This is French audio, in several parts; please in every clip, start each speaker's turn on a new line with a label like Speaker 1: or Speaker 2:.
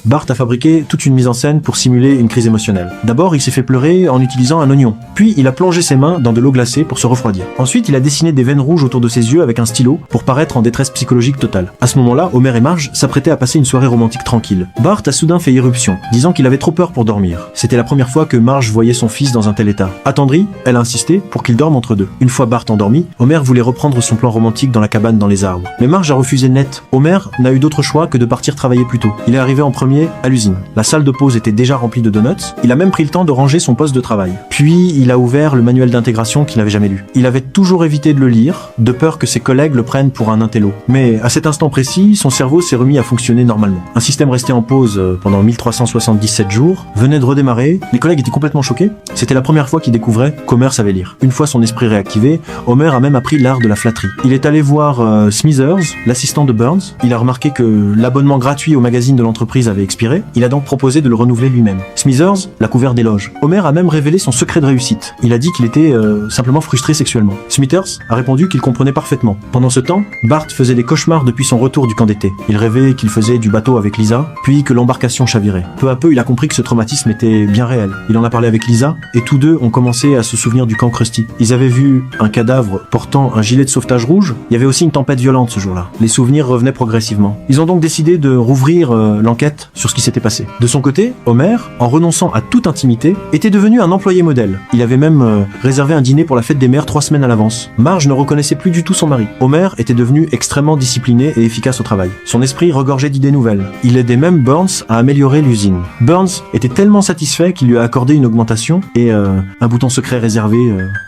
Speaker 1: Bart a fabriqué toute une mise en scène pour simuler une crise émotionnelle. D'abord, il s'est fait pleurer en utilisant un oignon. Puis, il a plongé ses mains dans de l'eau glacée pour se refroidir. Ensuite, il a dessiné des veines rouges autour de ses yeux avec un stylo pour paraître en détresse psychologique totale. À ce moment-là, Homer et Marge s'apprêtaient à passer une soirée romantique tranquille. Bart a soudain fait irruption, disant qu'il avait trop peur pour dormir. C'était la première fois que Marge voyait son fils dans un tel état. Attendrie, elle a insisté pour qu'ils dorment entre deux. Une fois Bart endormi, Homer voulait reprendre son plan romantique dans la cabane dans les arbres. Mais Marge a refusé net. Homer n'a eu d'autre choix que de partir travailler plus tôt. Il est arrivé en premier à l'usine. La salle de pause était déjà remplie de donuts. Il a même pris le temps de ranger son poste de travail. Puis, il a ouvert le manuel d'intégration qu'il n'avait jamais lu. Il avait toujours évité de le lire, de peur que ses collègues le prennent pour un intello. Mais à cet instant précis, son cerveau s'est remis à fonctionner normalement. Un système resté en pause pendant 1377 jours venait de redémarrer. Les collègues étaient complètement choqués. C'était la première fois qu'ils découvraient qu'Homer savait lire. Une fois son esprit réactivé, Homer a même appris l'art de la flatterie. Il est allé voir Smithers, l'assistant de Burns. Il a remarqué que l'abonnement gratuit au magazine de l'entreprise avait expiré. Il a donc proposé de le renouveler lui-même. Smithers l'a couvert d'éloges. Homer a même révélé son secret de réussite. Il a dit qu'il était simplement frustré sexuellement. Smithers a répondu qu'il comprenait parfaitement. Pendant ce temps, Bart faisait des cauchemars depuis son retour du camp d'été. Il rêvait qu'il faisait du bateau avec Lisa, puis que l'embarcation chavirait. Peu à peu, il a compris que ce traumatisme était bien réel. Il en a parlé avec Lisa, et tous deux ont commencé à se souvenir du camp Krusty. Ils avaient vu un cadavre portant un gilet de sauvetage rouge. Il y avait aussi une tempête violente ce jour-là. Les souvenirs revenaient progressivement. Ils ont donc décidé de rouvrir l'enquête sur ce qui s'était passé. De son côté, Homer, en renonçant à toute intimité, était devenu un employé modèle. Il avait même réservé un dîner pour la fête des mères 3 semaines à l'avance. Marge ne reconnaissait plus du tout son mari. Homer était devenu extrêmement discipliné et efficace au travail. Son esprit regorgeait d'idées nouvelles. Il aidait même Burns à améliorer l'usine. Burns était tellement satisfait qu'il lui a accordé une augmentation et un bouton secret réservé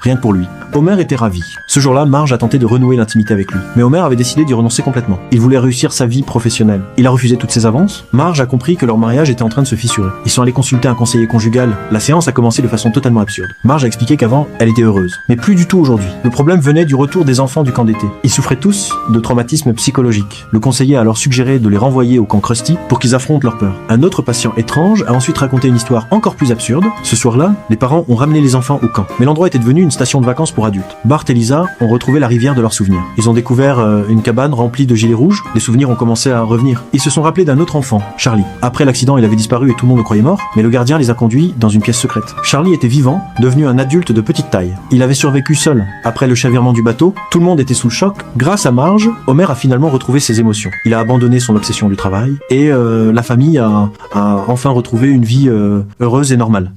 Speaker 1: rien que pour lui. Homer était ravi. Ce jour-là, Marge a tenté de renouer l'intimité avec lui. Mais Homer avait décidé d'y renoncer complètement. Il voulait réussir sa vie professionnelle. Il a refusé toutes ses avances. Marge a compris que leur mariage était en train de se fissurer. Ils sont allés consulter un conseiller conjugal. La séance a commencé de façon totalement absurde. Marge a expliqué qu'avant, elle était heureuse. Mais plus du tout aujourd'hui. Le problème venait du retour des enfants du camp d'été. Ils souffraient tous de traumatismes psychologiques. Le conseiller a alors suggéré de les renvoyer au camp Krusty pour qu'ils affrontent leur peur. Un autre patient étrange a ensuite raconté une histoire encore plus absurde. Ce soir-là, les parents ont ramené les enfants au camp. Mais l'endroit était devenu une station de vacances pour adultes. Bart et Lisa ont retrouvé la rivière de leurs souvenirs. Ils ont découvert une cabane remplie de gilets rouges. Les souvenirs ont commencé à revenir. Ils se sont rappelés d'un autre enfant, Charlie. Après l'accident, il avait disparu et tout le monde le croyait mort, mais le gardien les a conduits dans une pièce secrète. Charlie était vivant, devenu un adulte de petite taille. Il avait survécu seul. Après le chavirement du bateau, tout le monde était sous le choc. Grâce à Marge, Homer a finalement retrouvé ses émotions. Il a abandonné son obsession du travail et la famille a enfin retrouvé une vie heureuse et normale.